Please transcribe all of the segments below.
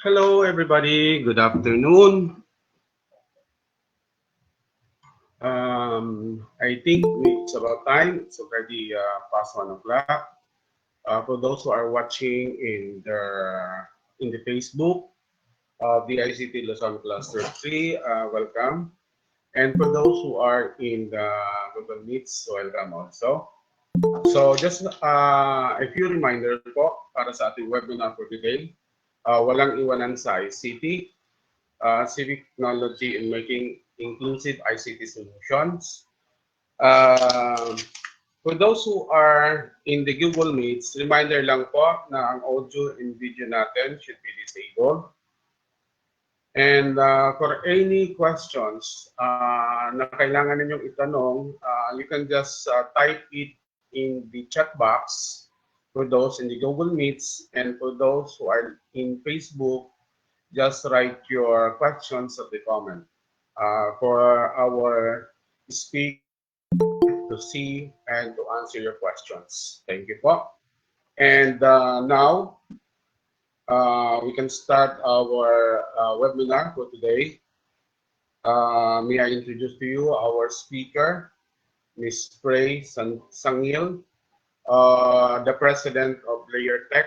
Hello, everybody. Good afternoon. I think it's about time. It's already past 1 o'clock. For those who are watching in the Facebook of the ICT Luzon Cluster 3, welcome. And for those who are in the Google Meets, welcome also. So just a few reminders po para sa ating webinar for today. Walang iwanan sa ICT, Civic Technology in Making Inclusive ICT Solutions. For those who are in the Google Meets, reminder lang po na ang audio and video natin should be disabled. And for any questions na kailangan ninyong itanong, you can just type it in the chat box for those in the Google Meets, and for those who are in Facebook, just write your questions of the comment for our speaker to see and to answer your questions. Thank you po. And now we can start our webinar for today. May I introduce to you our speaker, Ms. Prey Sangil, the President of Layertech.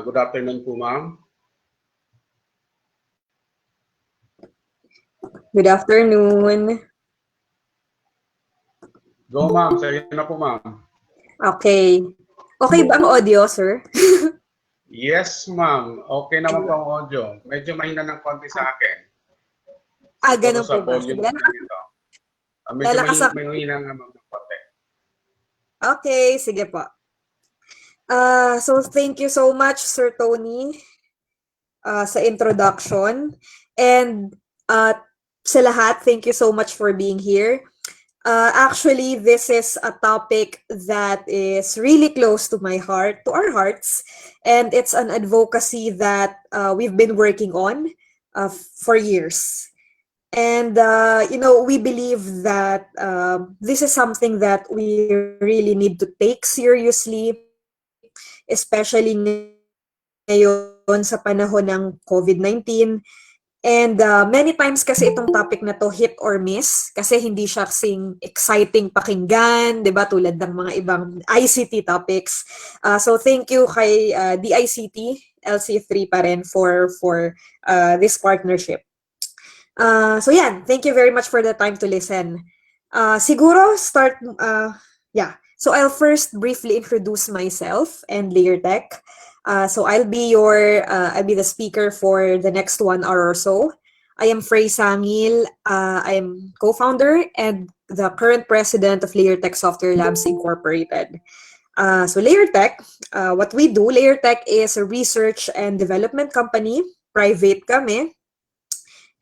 Good afternoon po, ma'am. Good afternoon. Go, ma'am. Sa'yo na po, ma'am. Okay. Okay ba ang audio, sir? Yes, ma'am. Okay naman po ang audio. Medyo mahina ng konti sa akin. Ganun po ba? Medyo mahina nga ng konti. Okay, sige po. So thank you so much, Sir Tony, sa introduction. And sa lahat, thank you so much for being here. Actually, this is a topic that is really close to my heart, to our hearts, and it's an advocacy that we've been working on for years. And, we believe that this is something that we really need to take seriously, especially ngayon sa panahon ng COVID-19. And many times kasi itong topic na to hit or miss kasi hindi siya kasing exciting pakinggan, 'di ba? Tulad ng mga ibang ICT topics. So thank you kay DICT LC3 pa rin for this partnership. So yan, thank you very much for the time to listen. Siguro start So I'll first briefly introduce myself and Layertech. So I'll be the speaker for the next 1 hour or so. I am Frey Sangil. I'm co-founder and the current president of Layertech Software Labs Incorporated. So Layertech, what we do, Layertech is a research and development company, private kami,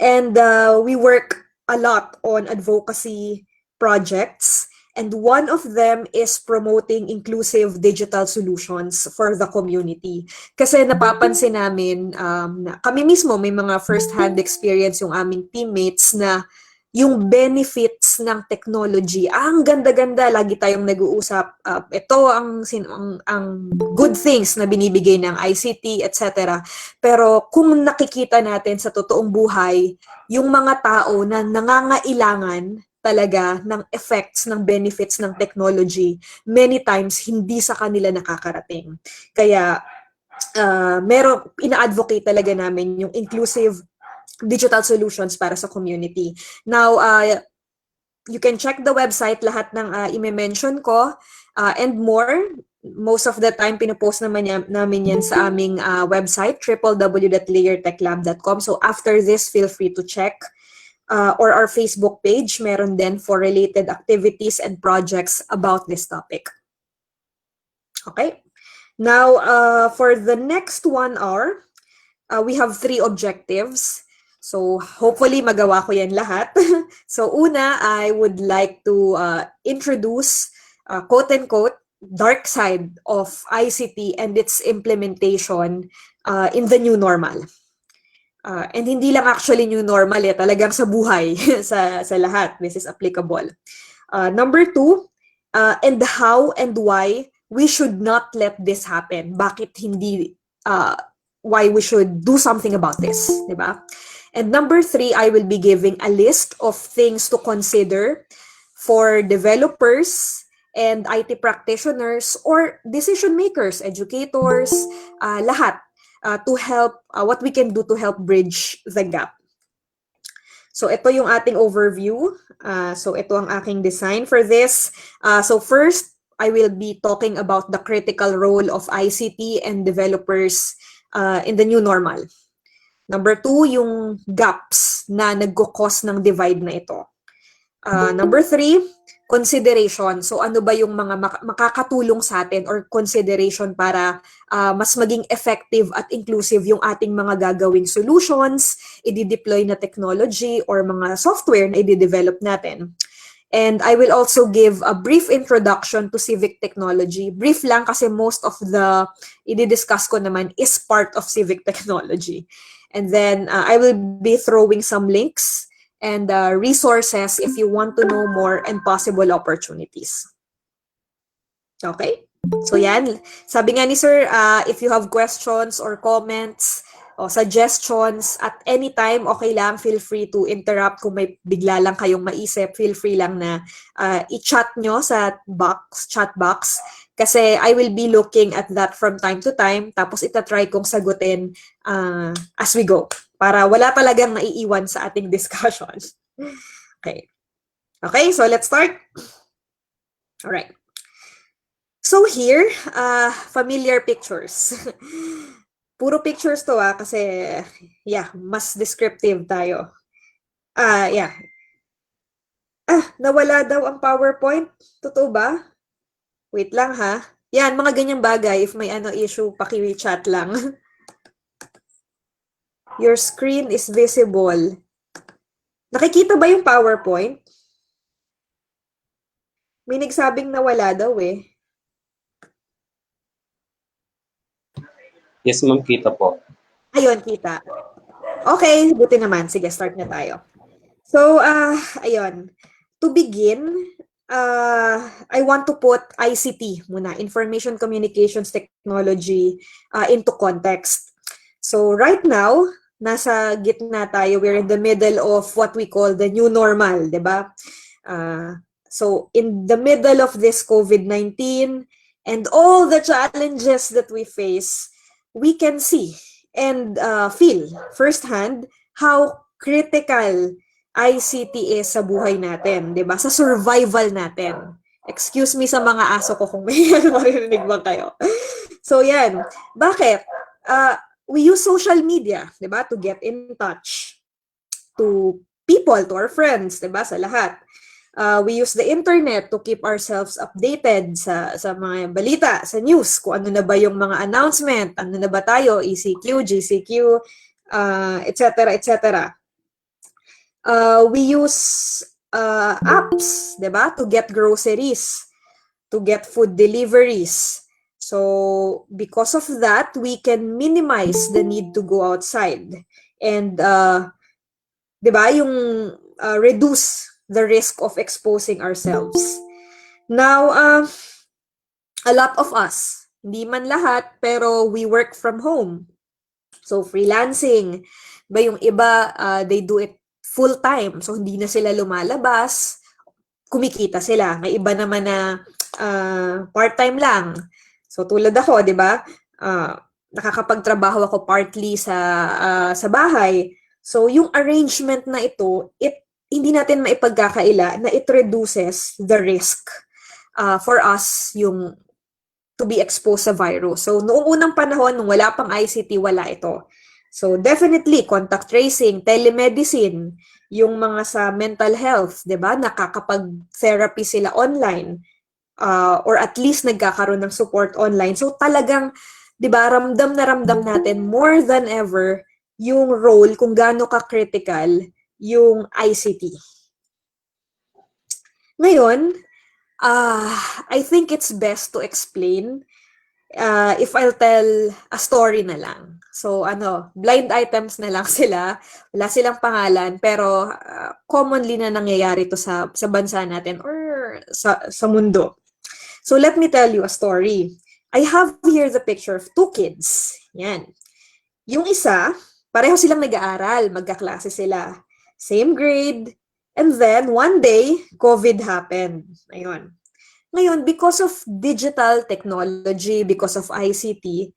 and we work a lot on advocacy projects. And one of them is promoting inclusive digital solutions for the community. Kasi napapansin namin na kami mismo may mga first-hand experience yung aming teammates na yung benefits ng technology, ang ganda-ganda, lagi tayong nag-uusap. Ito ang good things na binibigay ng ICT, etc. Pero kung nakikita natin sa totoong buhay, yung mga tao na nangangailangan talaga ng effects, ng benefits ng technology, many times hindi sa kanila nakakarating. Kaya ina-advocate talaga namin yung inclusive digital solutions para sa community. Now, you can check the website, lahat ng i-mention ko, and more. Most of the time, pinopost namin yan sa aming website, www.layertechlab.com. So after this, feel free to check. Or our Facebook page, meron din for related activities and projects about this topic. Okay. Now, for the next 1 hour, we have 3 objectives. So, hopefully, magawa ko yan lahat. So, una, I would like to introduce, quote-unquote, dark side of ICT and its implementation in the new normal. And hindi lang actually new normal, talagang sa buhay, sa lahat, this is applicable. Number 2, and how and why we should not let this happen. Bakit hindi, why we should do something about this, di ba? And number 3, I will be giving a list of things to consider for developers and IT practitioners or decision makers, educators, lahat, to help, what we can do to help bridge the gap. So ito yung ating overview. So ito ang aking design for this. So first, I will be talking about the critical role of ICT and developers in the new normal. Number 2, yung gaps na nagko-cause ng divide na ito. Number 3, consideration. So ano ba yung mga makakatulong sa atin or consideration para mas maging effective at inclusive yung ating mga gagawing solutions, i-deploy na technology or mga software na i-develop natin. And I will also give a brief introduction to Civic technology. Brief lang kasi most of the i-discuss ko naman is part of Civic technology. And then I will be throwing some links and resources if you want to know more and possible opportunities. Okay? So yan, sabi nga ni Sir, if you have questions or comments o suggestions at any time, okay lang, feel free to interrupt. Kung may bigla lang kayong maisip, feel free lang na i-chat nyo sa chat box. Kasi I will be looking at that from time to time, tapos itatry kong sagutin as we go. Para wala talagang naiiwan sa ating discussion. Okay. Okay, so let's start. All right. So here, familiar pictures. Puro pictures to kasi yeah, mas descriptive tayo. Yeah. Nawala daw ang PowerPoint. Totoo ba? Wait lang ha. Yan, mga ganyang bagay. If may issue, paki-chat lang. Your screen is visible. Nakikita ba yung PowerPoint? May nagsabing nawala daw eh. Yes, ma'am, kita po. Ayun, kita. Okay, buti naman. Sige, start na tayo. So, ayun. To begin, I want to put ICT muna, Information Communications Technology, into context. So, right now, nasa gitna tayo. We're in the middle of what we call the new normal, di ba? So, in the middle of this COVID-19 and all the challenges that we face, we can see and feel firsthand how critical ICT is sa buhay natin, 'di ba? Sa survival natin. Excuse me sa mga aso ko kung may maririnig ba kayo. So yan. Bakit? We use social media, 'di ba, to get in touch to people, to our friends, 'di ba, sa lahat. We use the internet to keep ourselves updated sa mga balita, sa news, kung ano na ba yung mga announcement, ano na ba tayo, ECQ, GCQ, etc., etc. We use apps, diba, to get groceries, to get food deliveries. So, because of that, we can minimize the need to go outside. And, diba, yung reduce the risk of exposing ourselves. Now, a lot of us, hindi man lahat, pero we work from home. So, freelancing. Ba yung iba, they do it full-time. So, hindi na sila lumalabas. Kumikita sila. May iba naman na part-time lang. So, tulad ako, di ba? Nakakapagtrabaho ako partly sa bahay. So, yung arrangement na ito, hindi natin maipagkakaila na it reduces the risk for us yung to be exposed sa virus. So, noong unang panahon, nung wala pang ICT, wala ito. So, definitely, contact tracing, telemedicine, yung mga sa mental health, di ba? Nakakapag-therapy sila online or at least nagkakaroon ng support online. So, talagang, di ba, ramdam na ramdam natin more than ever yung role kung gaano ka-critical yung ICT. Ngayon, I think it's best to explain if I'll tell a story na lang. So, blind items na lang sila. Wala silang pangalan, pero commonly na nangyayari to sa bansa natin or sa mundo. So, let me tell you a story. I have here the picture of two kids. Yan. Yung isa, pareho silang nag-aaral, magkaklase sila. Same grade. And then, one day, COVID happened. Ayun. Ngayon, because of digital technology, because of ICT,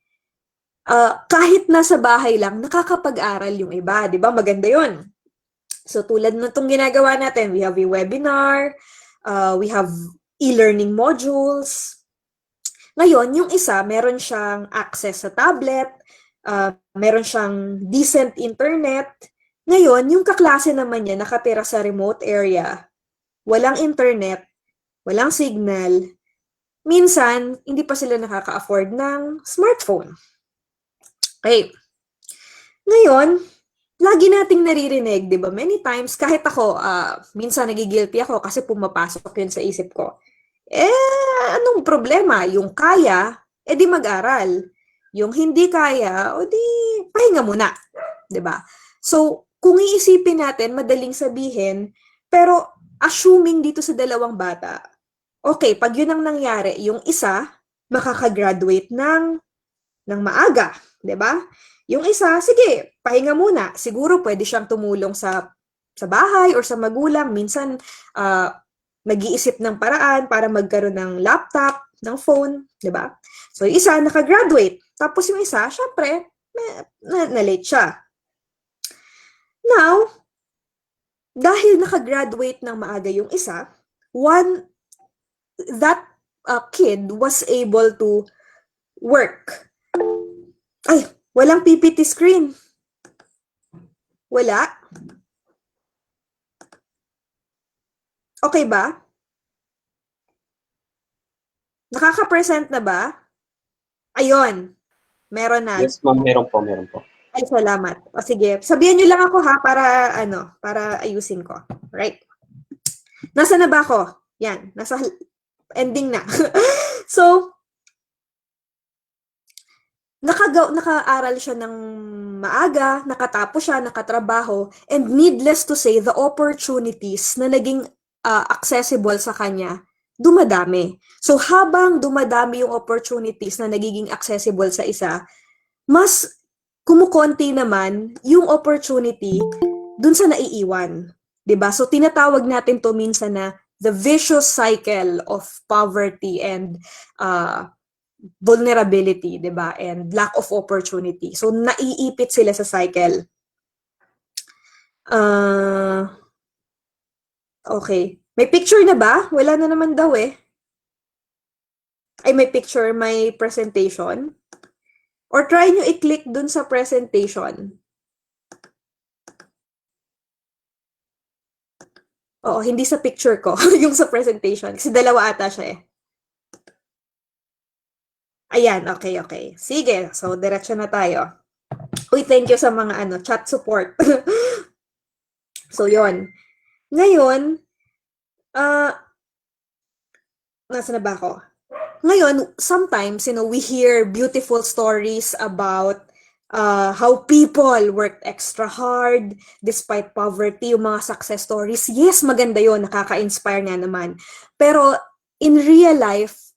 kahit nasa bahay lang, nakakapag-aral yung iba. Di ba? Maganda yun. So, tulad na itong ginagawa natin, we have a webinar, we have e-learning modules. Ngayon, yung isa, meron siyang access sa tablet, meron siyang decent internet. Ngayon, yung kaklase naman niya nakatira sa remote area, walang internet, walang signal, minsan, hindi pa sila nakaka-afford ng smartphone. Okay. Ngayon, lagi nating naririnig, di ba? Many times, kahit ako, minsan nagigilty ako kasi pumapasok yun sa isip ko. Anong problema? Yung kaya, di mag-aral. Yung hindi kaya, o di pahinga muna. Di ba? So, kung iisipin natin, madaling sabihin, pero assuming dito sa dalawang bata, okay, pag yun ang nangyari, yung isa, makakagraduate ng maaga. Di ba? Yung isa, sige, pahinga muna. Siguro pwede siyang tumulong sa bahay or sa magulang. Minsan, nag-iisip ng paraan para magkaroon ng laptop, ng phone, di ba? So, yung isa, nakagraduate. Tapos yung isa, syempre, na-late siya. Now, dahil nakagraduate ng maaga yung isa, that kid was able to work. Ay, walang PPT screen. Wala. Okay ba? Nakaka-present na ba? Ayun. Meron na. Yes, ma'am. Meron po. Ay, salamat. O sige, sabihan niyo lang ako ha para ayusin ko. Right. Nasa na ba ako? Yan, nasa ending na. So, naka-aral siya ng maaga, nakatapos siya, nakatrabaho, and needless to say, the opportunities na naging accessible sa kanya, dumadami. So, habang dumadami yung opportunities na nagiging accessible sa isa, mas kumukonti naman yung opportunity dun sa naiiwan. 'Di ba? So, tinatawag natin to minsan na the vicious cycle of poverty and vulnerability, 'di ba? And lack of opportunity. So naiipit sila sa cycle. Okay. May picture na ba? Wala na naman daw eh. Ay, may picture, may presentation. Or try nyo i-click dun sa presentation. Oo, hindi sa picture ko, yung sa presentation. Kasi dalawa ata siya eh. Ayan, okay. Sige, so diretso na tayo. Uy, thank you sa mga chat support. So, yon. Ngayon, nasa na ba ako? Ngayon, sometimes, we hear beautiful stories about how people worked extra hard despite poverty, yung mga success stories. Yes, maganda yon, nakaka-inspire nga naman. Pero, in real life,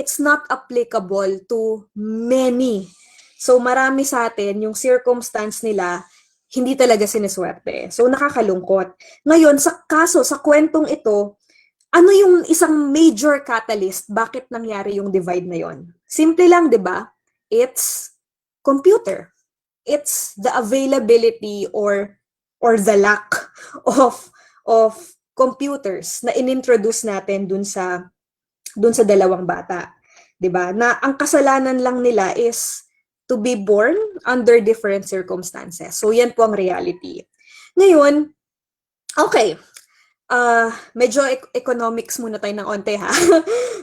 it's not applicable to many. So, marami sa atin, yung circumstance nila, hindi talaga sineswerte. So, nakakalungkot. Ngayon, sa kwentong ito, ano yung isang major catalyst bakit nangyari yung divide na yon? Simple lang, di ba? It's computer. It's the availability or the lack of computers na inintroduce natin dun sa dalawang bata, 'di ba? Na ang kasalanan lang nila is to be born under different circumstances. So yan po ang reality. Ngayon, okay. Medyo economics muna tayo ng onte ha.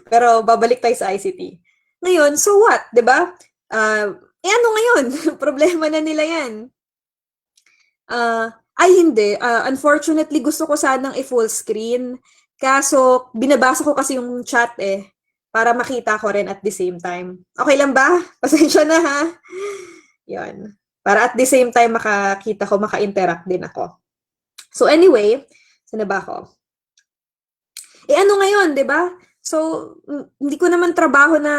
Pero babalik tayo sa ICT. Ngayon, so what, 'di ba? Ano ngayon? Problema na nila 'yan. Ay hindi, unfortunately gusto ko sanang i-full screen. Kaso, binabasa ko kasi yung chat para makita ko rin at the same time. Okay lang ba? Pasensya na ha. Yun. Para at the same time makakita ko, maka-interact din ako. So anyway, saan na ba ako? Ano ngayon, di ba? So, hindi ko naman trabaho na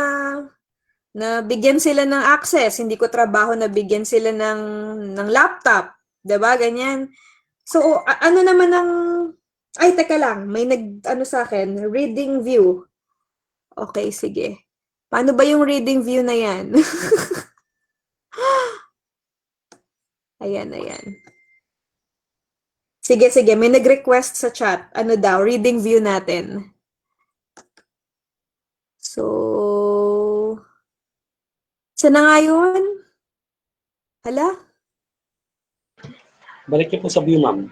na bigyan sila ng access, hindi ko trabaho na bigyan sila ng laptop, 'di ba? Ganyan. So, ano naman ang ay, teka lang, may ano sa akin, reading view. Okay, sige. Paano ba yung reading view na yan? Ayan, ayan. Sige, sige, may nag-request sa chat. Ano daw, reading view natin. So, saan na nga yun? Hala? Balik niyo po sa view, ma'am.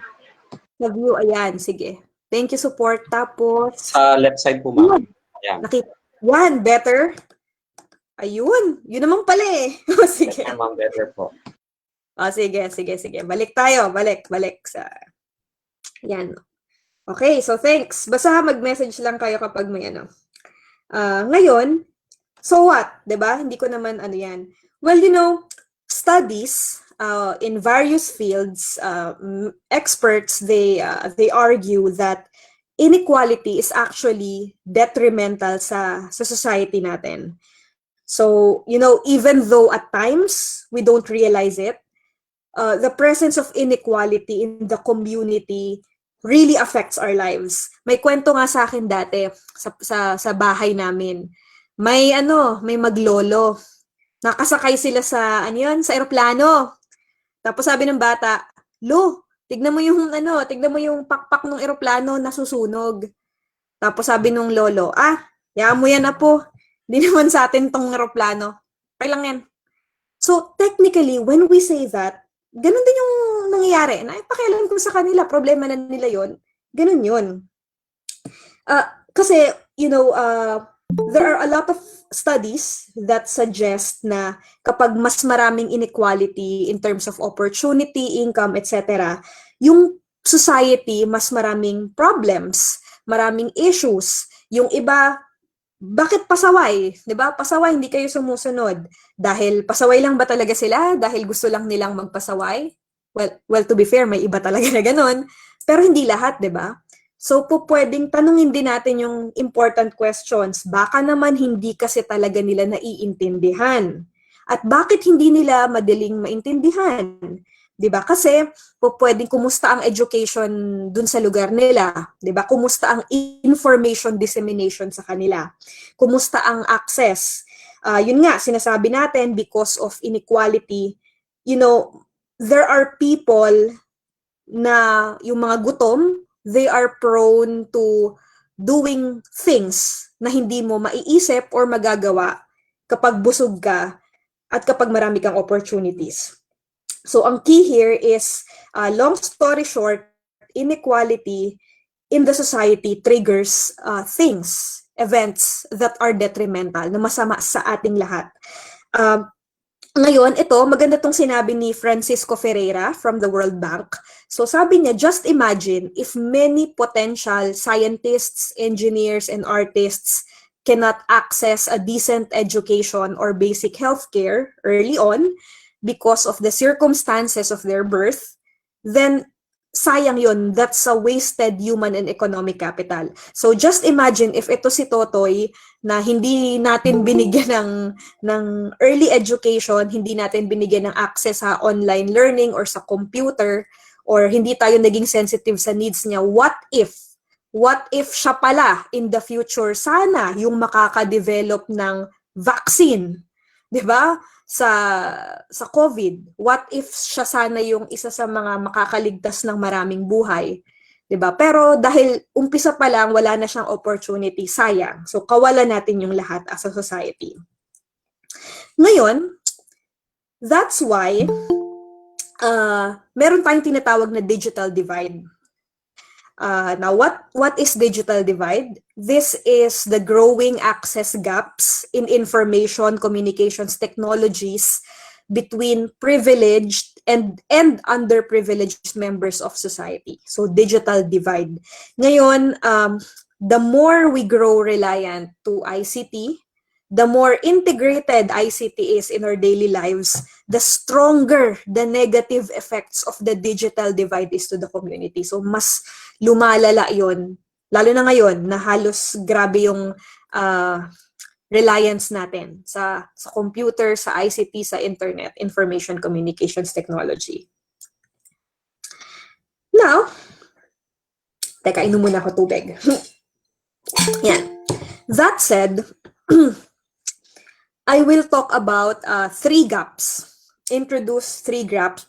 Sa view, ayan, sige. Thank you, support. Tapos, Sa left side po, ma'am. Ayan. nakita. Yan, better. Ayun, yun naman pala eh. Sige. Better, ma'am. Better po. Sige, sige, sige. Balik tayo. Balik sa... Yan. Okay, so thanks. Basta mag-message lang kayo kapag may ano. Ngayon, so what? 'Di ba? Hindi ko naman ano yan. Well, you know, studies in various fields, experts, they argue that inequality is actually detrimental sa society natin. So, you know, even though at times we don't realize it, the presence of inequality in the community really affects our lives. May kwento nga sa akin dati sa bahay namin. May maglolo. Nakasakay sila sa sa eroplano. Tapos sabi ng bata, "Lo, tignan mo yung pakpak ng eroplano nasusunog." Tapos sabi nung lolo, hayaan mo yan po. Hindi naman sa atin tong eroplano. Okay lang yan. So, technically, when we say that, ganun din yung nangyayari. Pakialam ko sa kanila, problema na nila yon. Ganun yun. Kasi, you know, there are a lot of studies that suggest na kapag mas maraming inequality in terms of opportunity, income, etc., yung society mas maraming problems, maraming issues. Yung iba, bakit pasaway? 'Di ba? Pasaway, hindi kayo sumusunod. Dahil pasaway lang ba talaga sila? Dahil gusto lang nilang magpasaway? Well, to be fair, may iba talaga na ganun. Pero hindi lahat, 'di ba? So, pwedeng tanungin din natin yung important questions. Baka naman hindi kasi talaga nila naiintindihan. At bakit hindi nila madaling maintindihan? 'Di ba? Kasi pwedeng kumusta ang education dun sa lugar nila, 'di ba? Kumusta ang information dissemination sa kanila? Kumusta ang access? Yun nga, sinasabi natin, because of inequality, you know, there are people na yung mga gutom, they are prone to doing things na hindi mo maiisip or magagawa kapag busog ka at kapag marami kang opportunities. So, ang key here is, long story short, inequality in the society triggers events that are detrimental, na masama sa ating lahat. Ngayon, ito, maganda tong sinabi ni Francisco Ferreira from the World Bank. So, sabi niya, just imagine if many potential scientists, engineers, and artists cannot access a decent education or basic healthcare early on, because of the circumstances of their birth, then sayang yun. That's a wasted human and economic capital. So just imagine if ito si Totoy na hindi natin binigyan ng early education, hindi natin binigyan ng access sa online learning or sa computer, or hindi tayo naging sensitive sa needs niya. What if siya pala in the future sana yung makaka-develop ng vaccine, 'di ba? Sa COVID, what if siya sana yung isa sa mga makakaligtas ng maraming buhay, 'di ba? Pero dahil umpisa pa lang wala na siyang opportunity, sayang. So kawalan natin yung lahat as a society. Ngayon, that's why meron tayong tinatawag na digital divide. Now, what is digital divide? This is the growing access gaps in information communications technologies between privileged and underprivileged members of society. So, digital divide. Ngayon, the more we grow reliant to ICT, the more integrated ICT is in our daily lives, the stronger the negative effects of the digital divide is to the community. So, mas lumalala yon, lalo na ngayon na halos grabe yung reliance natin sa computer, sa ICT, sa internet, information communications technology. Now, teka, inom muna ako tubig. Yan. That said, I will talk about three gaps. Introduce three gaps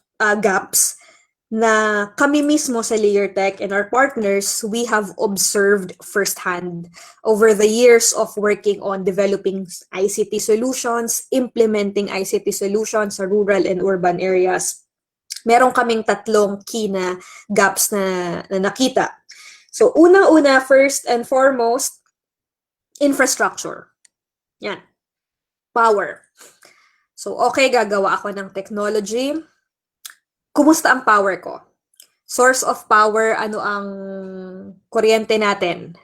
na kami mismo sa Layertech and our partners, we have observed firsthand over the years of working on developing ICT solutions, implementing ICT solutions sa rural and urban areas. Meron kaming tatlong key na gaps na nakita. So, una-una, first and foremost, infrastructure. Yan. Power. So, okay, gagawa ako ng technology. Kumusta ang power ko? Source of power, ano ang kuryente natin?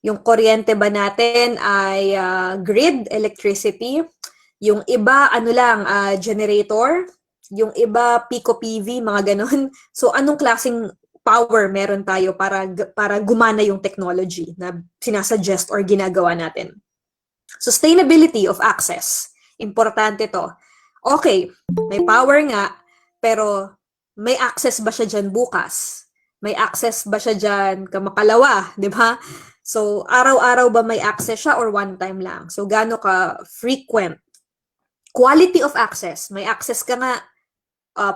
Yung kuryente ba natin ay grid, electricity? Yung iba, ano lang, generator? Yung iba, Pico PV, mga ganon. So, anong klaseng power meron tayo para gumana yung technology na sinasuggest or ginagawa natin? Sustainability of access. Importante to. Okay, may power nga, pero may access ba siya dyan bukas? May access ba siya dyan kamakalawa? Di ba? So, araw-araw ba may access siya or one time lang? So, gaano ka frequent? Quality of access. May access ka nga,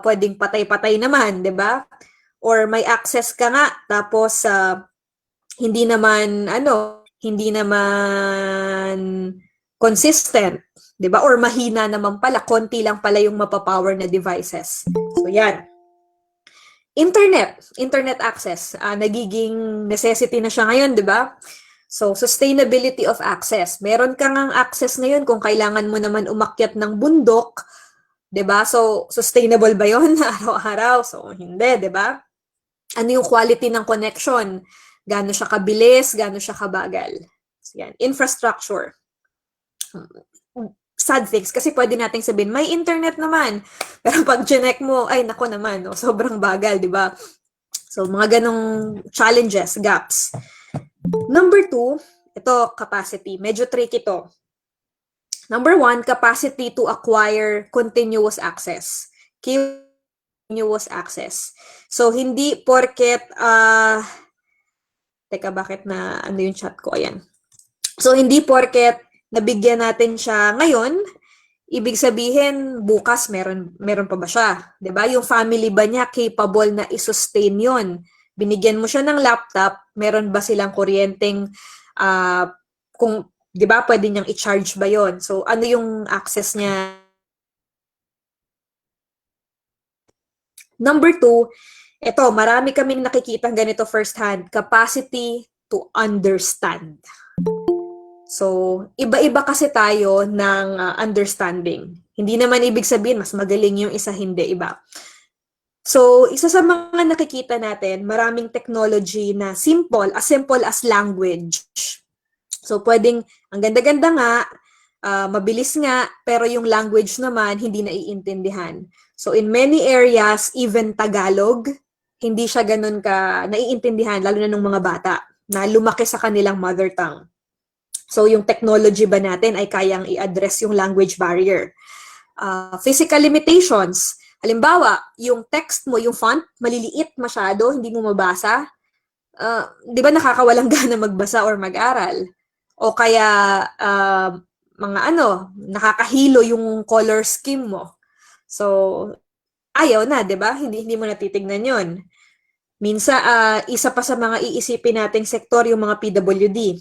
pwedeng patay-patay naman, di ba? Or may access ka nga, tapos hindi naman consistent, 'di ba? Or mahina naman pala, konti lang pala yung mapapower na devices. So yan. Internet access, nagiging necessity na siya ngayon, 'di ba? So sustainability of access. Meron kang ang access ngayon kung kailangan mo naman umakyat ng bundok, 'di ba? So sustainable ba 'yon araw-araw? So hindi, 'di ba? Ano yung quality ng connection? Gaano siya kabilis, gaano siya kabagal? So yan, infrastructure. Sad things kasi pwede nating sabihin may internet naman, pero pag chinek mo ay nako naman, no, sobrang bagal, di ba? So mga ganong challenges, gaps. Number 2, ito capacity, medyo tricky to. Number 1, capacity to acquire continuous access. Continuous access. So hindi porket teka, bakit na ano yung chat ko? Ayan. So hindi porket nabigyan natin siya ngayon, ibig sabihin bukas meron pa ba siya? 'Di ba? Yung family ba niya capable na i-sustain 'yon? Binigyan mo siya ng laptop, meron ba silang kuryenteng kung 'di ba pwede niyang i-charge ba 'yon? So ano yung access niya? Number 2, ito, marami kaming nakikita ganito firsthand, capacity to understand. So, iba-iba kasi tayo ng understanding. Hindi naman ibig sabihin, mas magaling yung isa, hindi iba. So, isa sa mga nakikita natin, maraming technology na simple as language. So, pwedeng, ang ganda-ganda nga, mabilis nga, pero yung language naman, hindi naiintindihan. So, in many areas, even Tagalog, hindi siya ganun ka naiintindihan, lalo na ng mga bata, na lumaki sa kanilang mother tongue. So, yung technology ba natin ay kayang i-address yung language barrier? Physical limitations. Halimbawa, yung text mo, yung font, maliliit masyado, hindi mo mabasa. Di ba nakakawalang gana magbasa or mag-aral? O kaya, nakakahilo yung color scheme mo. So, ayaw na, di ba? Hindi mo natitignan yon. Minsan, isa pa sa mga iisipin nating sektor, yung mga PWD.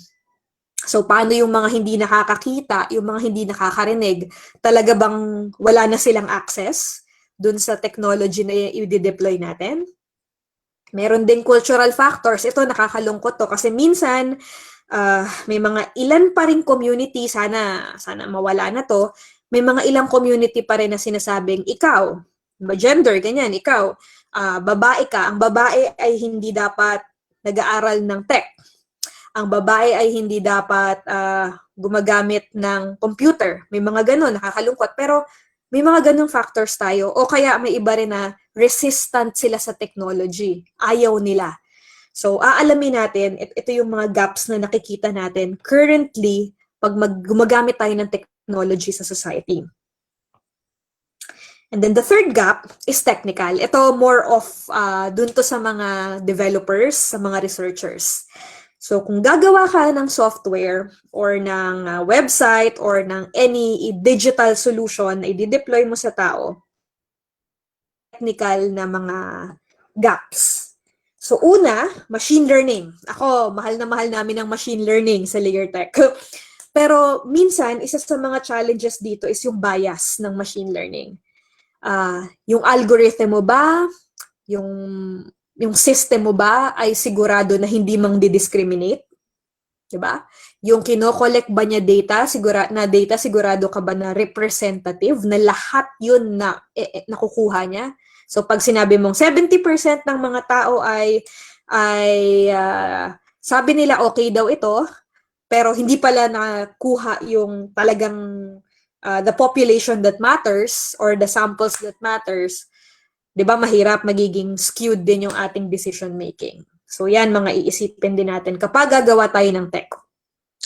So, paano yung mga hindi nakakakita, yung mga hindi nakakarinig? Talaga bang wala na silang access dun sa technology na i-deploy natin? Meron din cultural factors. Ito, nakakalungkot to kasi minsan, may mga ilan pa rin community, sana mawala na to, may mga ilang community pa rin na sinasabing, ikaw, gender, ganyan, ikaw, babae ka, ang babae ay hindi dapat nag-aaral ng tech. Ang babae ay hindi dapat gumagamit ng computer. May mga ganun, nakakalungkot. Pero may mga ganung factors tayo. O kaya may iba rin na resistant sila sa technology. Ayaw nila. So, aalamin natin, ito yung mga gaps na nakikita natin currently pag gumagamit tayo ng technology sa society. And then the third gap is technical. Ito more of dun to sa mga developers, sa mga researchers. So kung gagawa ka ng software or ng website or ng any digital solution na i-deploy mo sa tao, technical na mga gaps. So una, machine learning. Ako, mahal na mahal namin ang machine learning sa Layertech. Pero minsan, isa sa mga challenges dito is yung bias ng machine learning. Yung algorithm mo ba, yung system mo ba ay sigurado na hindi mang di-discriminate? Diba? Yung kino-collect ba niya data, sigurado ka ba na representative, na lahat yun na nakukuha niya? So pag sinabi mong 70% ng mga tao ay sabi nila okay daw ito, pero hindi pala nakuha yung talagang the population that matters or the samples that matters, 'di ba, mahirap, magiging skewed din yung ating decision making. So yan, mga iisipin din natin kapag gagawa tayo ng tech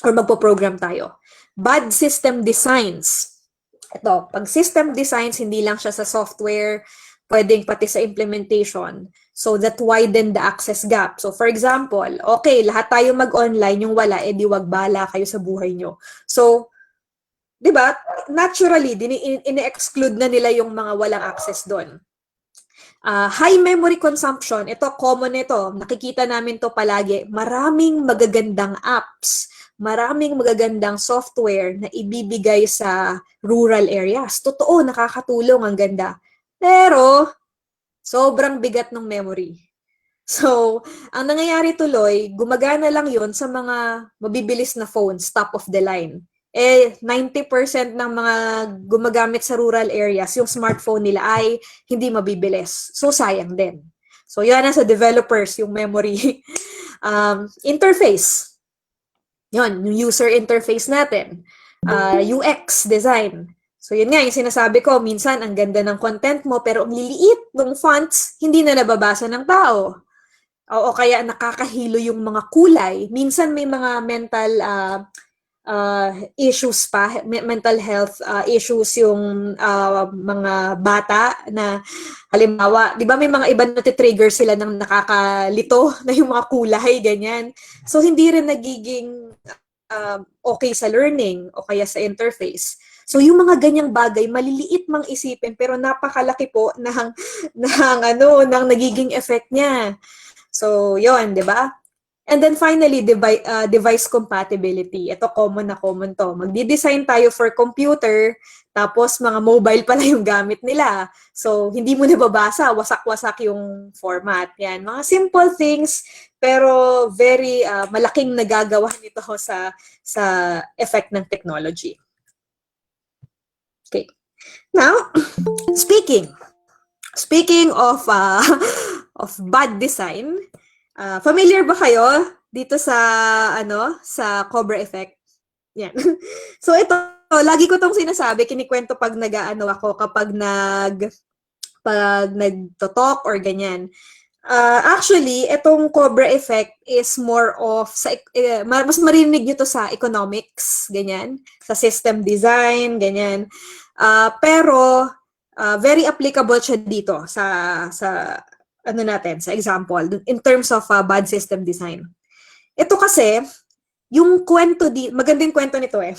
or magpo-program tayo. Bad system designs. Ito, pag system designs, hindi lang siya sa software, pwedeng pati sa implementation. So that widen the access gap. So for example, okay, lahat tayo mag-online, yung wala, edi wag bala kayo sa buhay nyo. So, di ba, naturally, ini-exclude na nila yung mga walang access doon. High memory consumption, ito, common ito. Nakikita namin to palagi. Maraming magagandang apps, maraming magagandang software na ibibigay sa rural areas. Totoo, nakakatulong, ang ganda. Pero, sobrang bigat ng memory. So, ang nangyayari tuloy, gumagana lang yon sa mga mabibilis na phones, top of the line. 90% ng mga gumagamit sa rural areas, yung smartphone nila ay hindi mabibilis. So, sayang din. So, yan na sa developers, yung memory. Interface. Yun, yung user interface natin. UX, design. So, yun nga, yung sinasabi ko, minsan, ang ganda ng content mo, pero ang liliit ng fonts, hindi na nababasa ng tao. O kaya nakakahilo yung mga kulay. Minsan may mga mental issues pa, mental health issues yung mga bata na halimbawa, di ba may mga iba na trigger sila ng nakakalito na yung mga kulay, ganyan. So, hindi rin nagiging okay sa learning o kaya sa interface. So, yung mga ganyang bagay, maliliit mang isipin, pero napakalaki po ng nagiging effect niya. So, yon, di ba? And then finally, device compatibility. Ito common to. Magdi-design tayo for computer, tapos mga mobile pala yung gamit nila. So, hindi mo nababasa, wasak-wasak yung format. Yan, mga simple things, pero very malaking nagagawa nito sa effect ng technology. Okay. Now, speaking of bad design, familiar ba kayo dito sa sa Cobra effect? Yan. So ito, lagi ko tong sinasabi, kinikwento pag ako kapag nagto-talk or ganyan. Actually, itong Cobra effect is more of mas marinig nyo to sa economics, ganyan, sa system design, ganyan. Pero very applicable siya dito sa sa example in terms of bad system design. Ito kasi yung kwento magandang kwento nito eh.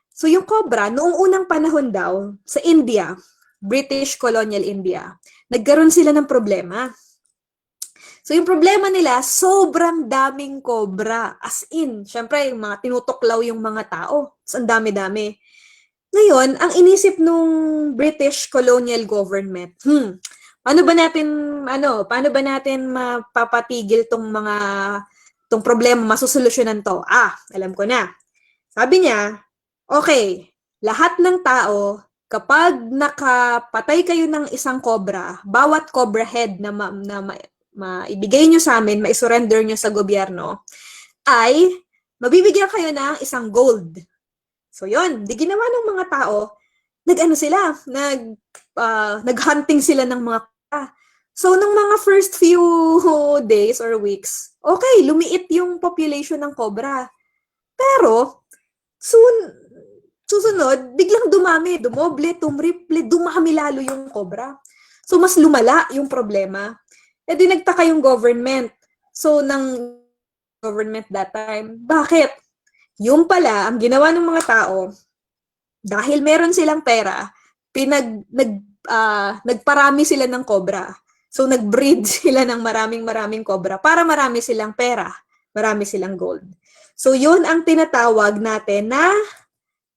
So yung Cobra noong unang panahon daw sa India, British colonial India, nagkaroon sila ng problema. So yung problema nila, sobrang daming cobra. As in, syempre yung mga tinutuklaw yung mga tao. So ang dami-dami. Ngayon, ang inisip nung British colonial government, paano ba natin mapapatigil tong problema, masusolusyonan to? Alam ko na. Sabi niya, okay, lahat ng tao, kapag nakapatay kayo ng isang cobra, bawat cobra head na maibigay nyo sa amin, maisurrender nyo sa gobyerno, ay mabibigyan kayo ng isang gold. So yon, di ginawa ng mga tao, naghunting sila ng mga So nung mga first few days or weeks, okay, lumiit yung population ng cobra. Pero Soon, susunod, biglang dumami, dumoble, tumriple, dumami lalo yung cobra. So, mas lumala yung problema. E di nagtaka yung government. So, ng government that time, bakit? Yung pala, ang ginawa ng mga tao, dahil meron silang pera, nagparami sila ng cobra. So, nag-breed sila ng maraming cobra para marami silang pera, marami silang gold. So, yun ang tinatawag natin na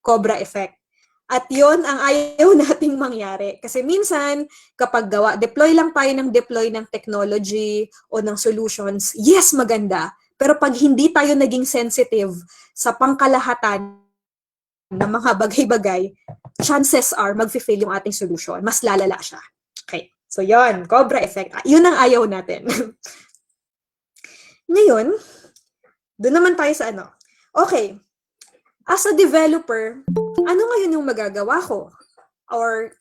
cobra effect. At yun ang ayaw nating mangyari. Kasi minsan, kapag deploy lang tayo ng deploy ng technology o ng solutions, yes, maganda. Pero pag hindi tayo naging sensitive sa pangkalahatan ng mga bagay-bagay, chances are mag-fail yung ating solution. Mas lalala siya. Okay. So, yun. Cobra effect. Yun ang ayaw natin. Ngayon, doon naman tayo sa ano. Okay. As a developer, ano ngayon yung magagawa ko? Or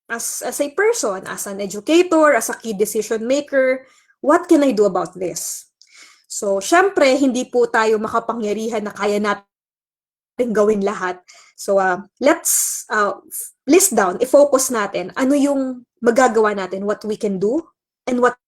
as a person, as an educator, as a key decision maker, what can I do about this? So, syempre, hindi po tayo makapangyarihan na kaya natin gawin lahat. So, let's list down, i-focus natin, ano yung magagawa natin, what we can do, and what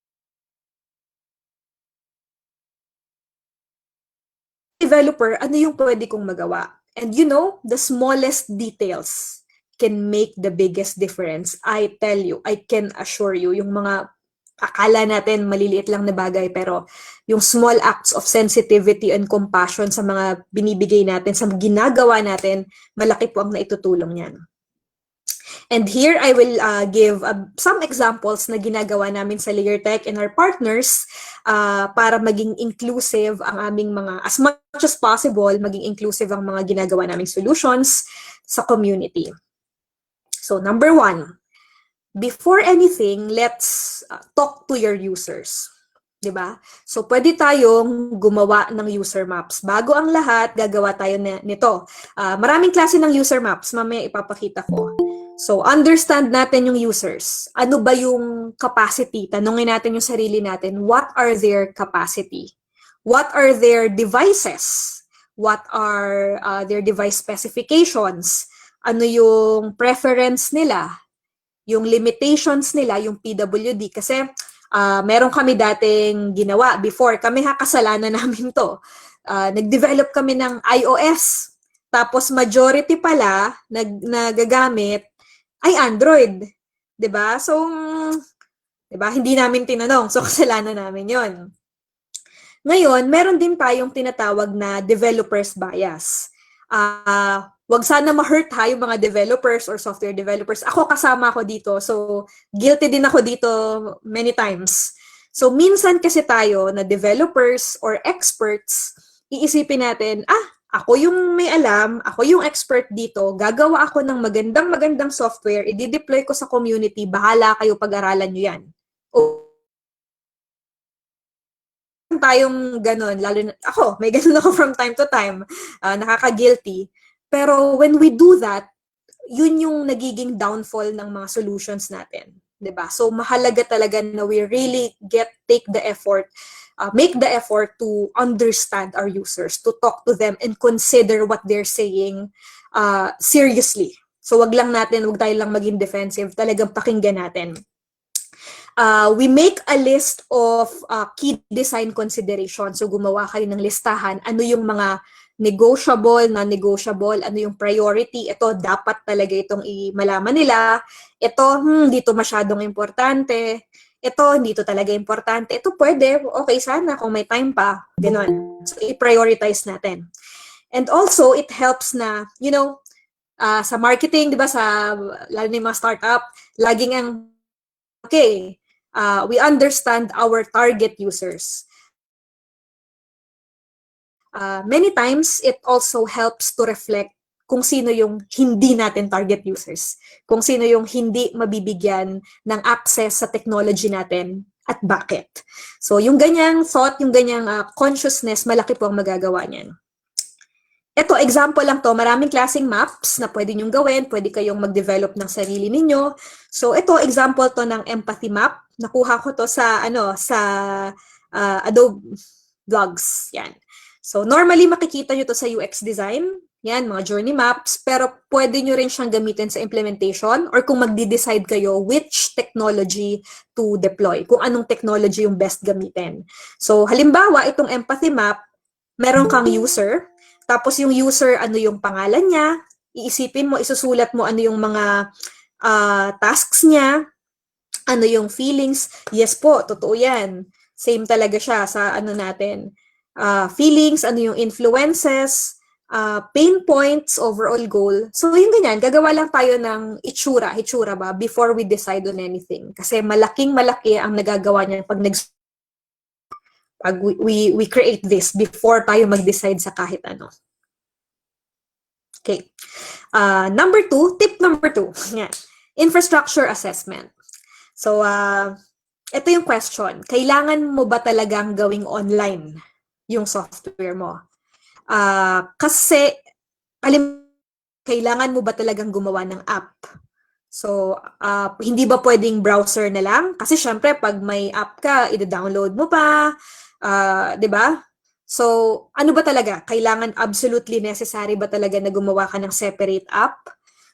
developer, ano yung pwede kong magawa. And you know, the smallest details can make the biggest difference. I tell you, I can assure you, yung mga akala natin maliliit lang na bagay, pero yung small acts of sensitivity and compassion sa mga binibigay natin, sa ginagawa natin, malaki po ang naitutulong niyan. And here, I will give some examples na ginagawa namin sa Layertech and our partners para maging inclusive ang aming mga, as much as possible, maging inclusive ang mga ginagawa naming solutions sa community. So, number 1, before anything, let's talk to your users. Diba? So, pwede tayong gumawa ng user maps. Bago ang lahat, gagawa tayo nito. Maraming klase ng user maps. Mamaya ipapakita ko. So, understand natin yung users. Ano ba yung capacity? Tanungin natin yung sarili natin. What are their capacity? What are their devices? What are their device specifications? Ano yung preference nila? Yung limitations nila, yung PWD. Kasi meron kami dating ginawa before. Kami kasalanan namin to. Nag-develop kami ng iOS. Tapos majority pala nagagamit ay Android. 'Di ba? So, 'di ba? Hindi namin tinanong. So, kasalanan namin 'yon. Ngayon, meron din tayong tinatawag na developer's bias. Wag sana ma-hurt yung mga developers or software developers. Ako, kasama ako dito. So, guilty din ako dito many times. So, minsan kasi tayo na developers or experts, iisipin natin, ako yung may alam, ako yung expert dito, gagawa ako ng magandang software, i-deploy ko sa community, bahala kayo, pag-aralan nyo yan. O tayong ganun, lalo na, ako, may ganun ako from time to time, nakaka-guilty. Pero when we do that, yun yung nagiging downfall ng mga solutions natin. 'Di ba? So, mahalaga talaga na we really take the effort, make the effort to understand our users, to talk to them and consider what they're saying seriously. So, wag tayo lang maging defensive, talagang pakinggan natin. We make a list of key design considerations. So, gumawa kayo ng listahan. Ano yung mga negotiable, non-negotiable, ano yung priority. Ito, dapat talaga itong malaman nila. Ito, dito masyadong importante. Ito, dito talaga importante. Ito pwede, okay sana kung may time pa. Ganon. So, i-prioritize natin. And also, it helps na, sa marketing, di ba, lalo na yung mga startup, laging ang, okay, we understand our target users. Many times, it also helps to reflect kung sino yung hindi natin target users. Kung sino yung hindi mabibigyan ng access sa technology natin at bakit. So, yung ganyang thought, yung ganyang consciousness, malaki po ang magagawa niyan. Ito, example lang to. Maraming klaseng maps na pwede nyong gawin. Pwede kayong mag-develop ng sarili ninyo. So, ito, example to ng empathy map. Nakuha ko to sa Adobe Vlogs. Yan. So, normally makikita nyo to sa UX design. Yan, mga journey maps, pero pwede nyo rin siyang gamitin sa implementation or kung magde-decide kayo which technology to deploy, kung anong technology yung best gamitin. So, halimbawa, itong empathy map, meron kang user, tapos yung user, ano yung pangalan niya, iisipin mo, isusulat mo ano yung mga tasks niya, ano yung feelings. Yes po, totoo yan. Same talaga siya sa ano natin. Feelings, ano yung influences, pain points, overall goal. So yung ganyan, gagawa lang tayo ng hitsura ba, before we decide on anything. Kasi malaking-malaki ang nagagawa niya pag we create this before tayo mag-decide sa kahit ano. Okay. Tip number two. Yan. Infrastructure assessment. So, ito yung question. Kailangan mo ba talagang gawing online yung software mo? Kasi, kailangan mo ba talagang gumawa ng app? So, hindi ba pwedeng browser na lang? Kasi syempre, pag may app ka, i-download mo pa, di ba? So, ano ba talaga? Kailangan absolutely necessary ba talaga na gumawa ka ng separate app?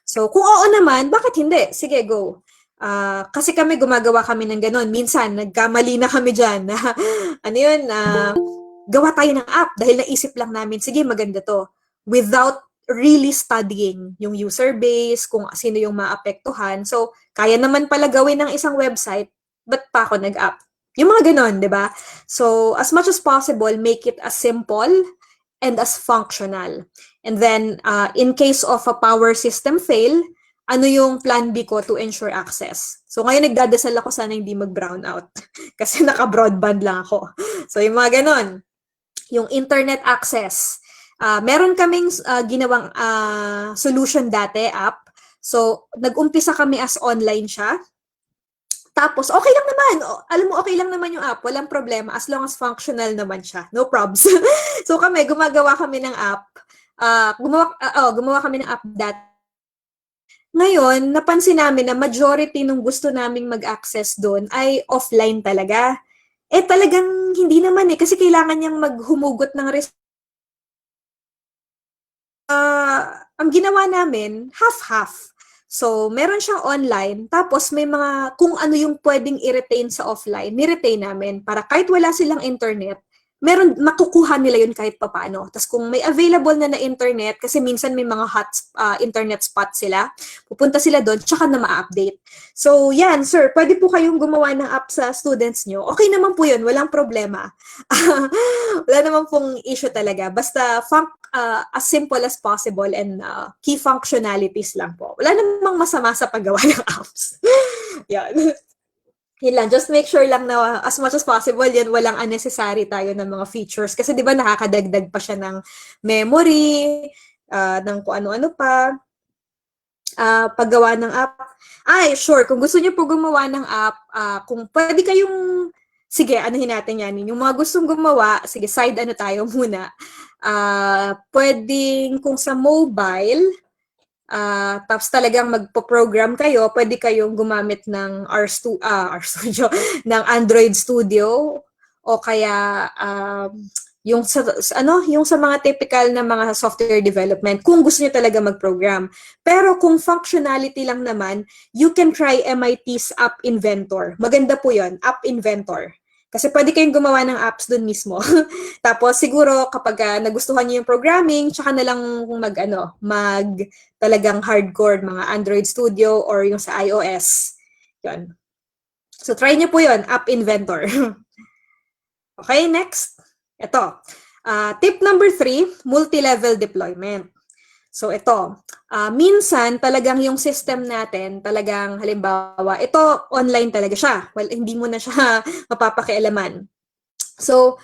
So, kung oo naman, bakit hindi? Sige, go. Kasi gumagawa kami ng ganun. Minsan, nagkamali na kami dyan. Ano yun? Gawa tayo ng app dahil naisip lang namin, sige, maganda to. Without really studying yung user base, kung sino yung maapektuhan. So, kaya naman pala gawin ng isang website, ba't pa ako nag-app? Yung mga ganun, di ba? So, as much as possible, make it as simple and as functional. And then, in case of a power system fail, ano yung plan B ko to ensure access? So, ngayon nagdadasal ako sana hindi mag-brown out. Kasi naka-broadband lang ako. So, yung mga ganon. Yung internet access. Meron kaming ginawang solution dati, app. So, nag-umpisa kami as online siya. Tapos, okay lang naman. Alam mo, okay lang naman yung app. Walang problema as long as functional naman siya. No probs. So, gumagawa kami ng app. Gumawa kami ng app dati. Ngayon, napansin namin na majority nung gusto naming mag-access doon ay offline talaga. Talagang hindi naman kasi kailangan niyang maghumugot ng ang ginawa namin, half-half. So, meron siyang online, tapos may mga, kung ano yung pwedeng i-retain sa offline, ni-retain namin para kahit wala silang internet, makukuha nila yun kahit papaano. Tapos kung may available na internet, kasi minsan may mga hot internet spot sila, pupunta sila doon, tsaka na ma-update. So, yan, sir, pwede po kayong gumawa ng app sa students nyo. Okay naman po yun, walang problema. Wala naman pong issue talaga. Basta as simple as possible and key functionalities lang po. Wala namang masama sa paggawa ng apps. Yan. Yun lang, just make sure lang na as much as possible, yan walang unnecessary tayo ng mga features. Kasi di ba nakakadagdag pa siya ng memory, ng kung ano-ano pa, paggawa ng app. Ay, sure, kung gusto niyo po gumawa ng app, kung pwede kayong, sige, anuhin natin yan. Yung mga gustong gumawa, sige, side ano tayo muna. Pwedeng kung sa mobile, tapos talagang magpo-program kayo, pwede kayong gumamit ng RStudio, ng Android Studio, o kaya yung sa mga typical na mga software development, kung gusto niyo talaga mag-program. Pero kung functionality lang naman, you can try MIT's App Inventor. Maganda po 'yon, App Inventor. Kasi pwede kayong gumawa ng apps doon mismo. Tapos siguro kapag nagustuhan niyo yung programming, tsaka na lang talagang hardcore, mga Android Studio or yung sa iOS. Yun. So try niyo po yun, App Inventor. Okay, next. Ito. Tip number 3, multi-level deployment. So ito, minsan talagang yung system natin, talagang halimbawa, ito online talaga siya. Well, hindi mo na siya mapapakialaman. So,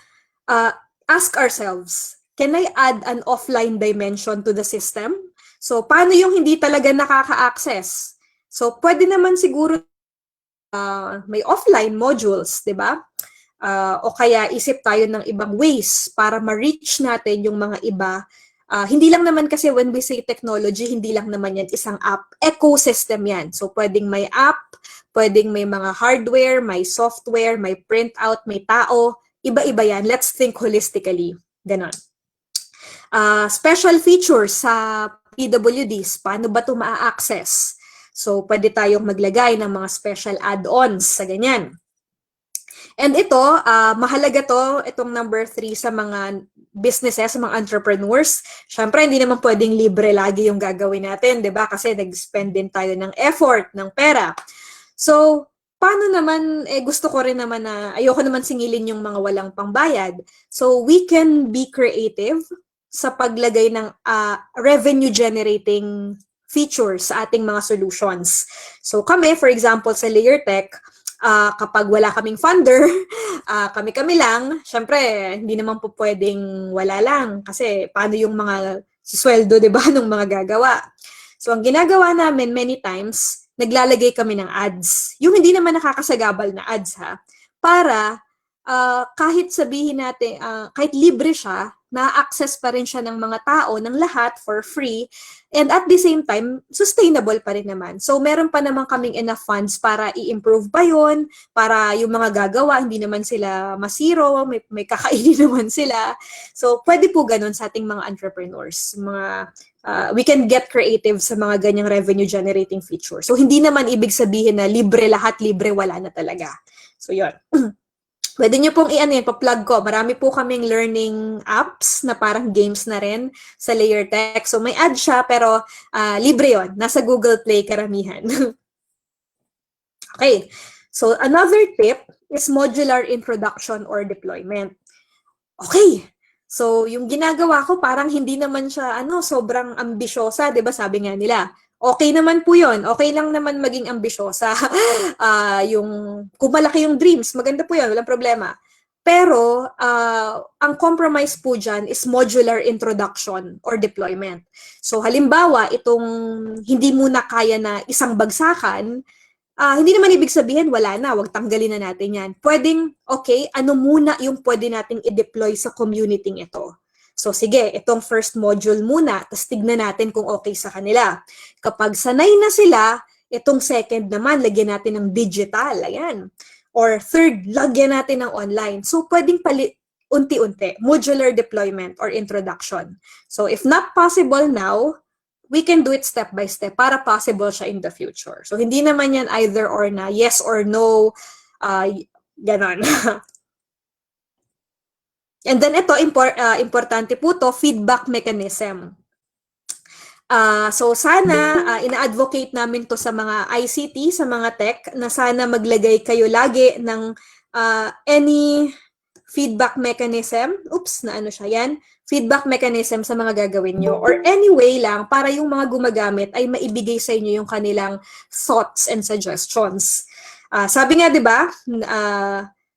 ask ourselves, can I add an offline dimension to the system? So, paano yung hindi talaga nakaka-access? So, pwede naman siguro may offline modules, di ba? O kaya isip tayo ng ibang ways para ma-reach natin yung mga iba. Hindi lang naman kasi when we say technology, hindi lang naman yan isang app. Ecosystem yan. So, pwedeng may app, pwedeng may mga hardware, may software, may printout, may tao. Iba-iba yan. Let's think holistically. Ganon. Special features sa PWDs, paano ba ito ma-access? So, pwede tayong maglagay ng mga special add-ons sa ganyan. And ito, mahalaga to, itong number 3 sa mga businesses, sa mga entrepreneurs. Siyempre, hindi naman pwedeng libre lagi yung gagawin natin, di ba? Kasi nag-spend din tayo ng effort, ng pera. So, paano naman, gusto ko rin naman na, ayoko naman singilin yung mga walang pangbayad. So, we can be creative sa paglagay ng revenue-generating features sa ating mga solutions. So, kami, for example, sa Layertech, kapag wala kaming funder, kami-kami lang, syempre, hindi naman po pwedeng wala lang. Kasi, paano yung mga sweldo, di ba, ng mga gagawa? So, ang ginagawa namin many times, naglalagay kami ng ads. Yung hindi naman nakakasagabal na ads, ha? Para, kahit sabihin natin, kahit libre siya, na-access pa rin siya ng mga tao, ng lahat, for free, and at the same time, sustainable pa rin naman. So, meron pa naman kaming enough funds para i-improve pa yun, para yung mga gagawa, hindi naman sila masiro, may kakainin naman sila. So, pwede po ganun sa ating mga entrepreneurs. We can get creative sa mga ganyang revenue-generating features. So, hindi naman ibig sabihin na libre lahat, libre wala na talaga. So, yun. Pwede nyo pong pa-plug ko. Marami po kaming learning apps na parang games na rin sa Layertech. So, may ad siya, pero libre yon. Nasa Google Play karamihan. Okay. So, another tip is modular introduction or deployment. Okay. So, yung ginagawa ko, parang hindi naman siya, sobrang ambisyosa. Diba sabi nga nila, okay naman po yun. Okay lang naman maging ambisyosa. Kung malaki yung dreams, maganda po yun, walang problema. Pero, ang compromise po dyan is modular introduction or deployment. So, halimbawa, itong hindi muna kaya na isang bagsakan, hindi naman ibig sabihin, wala na, wag tanggalin na natin yan. Pwedeng, okay, ano muna yung pwede nating i-deploy sa community ito? So, sige, itong first module muna, tapos tignan natin kung okay sa kanila. Kapag sanay na sila, itong second naman, lagyan natin ng digital, ayan. Or third, lagyan natin ng online. So, pwedeng unti-unti, modular deployment or introduction. So, if not possible now, we can do it step by step para possible siya in the future. So, hindi naman yan either or na, yes or no, ganon. And then ito, importante po to, feedback mechanism. So sana, ina-advocate namin to sa mga ICT, sa mga tech, na sana maglagay kayo lagi ng any feedback mechanism. Oops, na ano siya yan? Feedback mechanism sa mga gagawin nyo. Or anyway lang, para yung mga gumagamit ay maibigay sa inyo yung kanilang thoughts and suggestions. Sabi nga, di ba,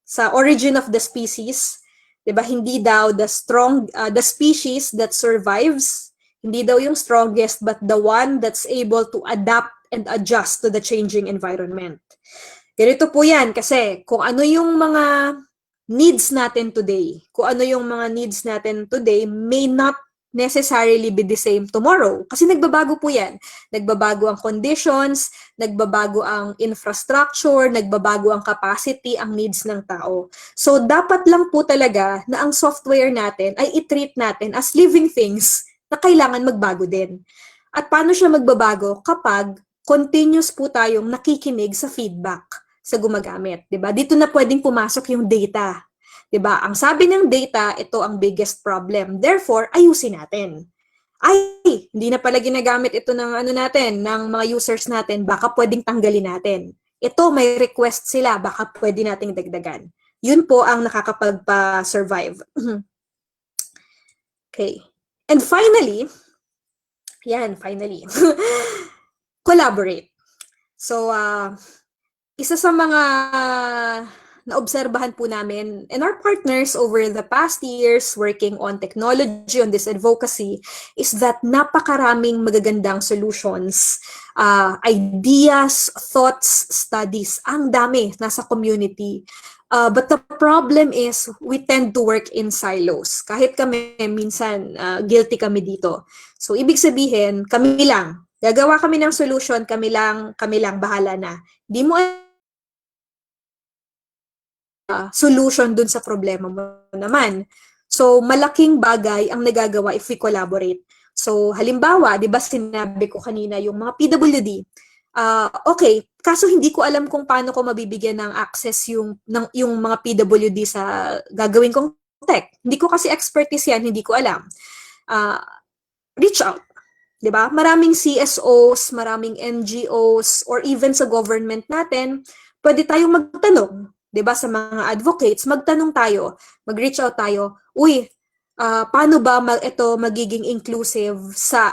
sa Origin of the Species, di ba, hindi daw the species that survives, hindi daw yung strongest, but the one that's able to adapt and adjust to the changing environment. Ganito po yan, kasi kung ano yung mga needs natin today, kung ano yung mga needs natin today may not necessarily be the same tomorrow. Kasi nagbabago po yan. Nagbabago ang conditions, nagbabago ang infrastructure, nagbabago ang capacity, ang needs ng tao. So, dapat lang po talaga na ang software natin ay i-treat natin as living things na kailangan magbago din. At paano siya magbabago? Kapag continuous po tayong nakikinig sa feedback sa gumagamit, 'di ba? Dito na pwedeng pumasok yung data. 'Di ba? Ang sabi ng data, ito ang biggest problem. Therefore, ayusin natin. Ay, hindi na pala ginagamit ito ng ng mga users natin, baka pwedeng tanggalin natin. Ito may request sila, baka pwede nating dagdagan. Yun po ang nakakapagpa-survive. Okay. And finally, collaborate. So, isa sa mga naobserbahan po namin and our partners over the past years working on technology, on this advocacy, is that napakaraming magagandang solutions, ideas, thoughts, studies. Ang dami nasa community. But the problem is we tend to work in silos. Kahit kami, minsan, guilty kami dito. So, ibig sabihin, kami lang. Gagawa kami ng solution, kami lang, bahala na. Di mo solution dun sa problema mo naman. So, So, malaking bagay ang nagagawa if we collaborate. So, halimbawa, di ba sinabi ko kanina yung mga PWD, okay, kaso hindi ko alam kung paano ko mabibigyan ng access yung mga PWD sa gagawin kong tech. Hindi ko kasi expertise yan, hindi ko alam. Reach out. 'Di ba? Maraming CSOs, maraming NGOs, or even sa government natin, pwede tayong magtanong, 'di ba, sa mga advocates, magtanong tayo, mag-reach out tayo. Uy, paano ba ito magiging inclusive sa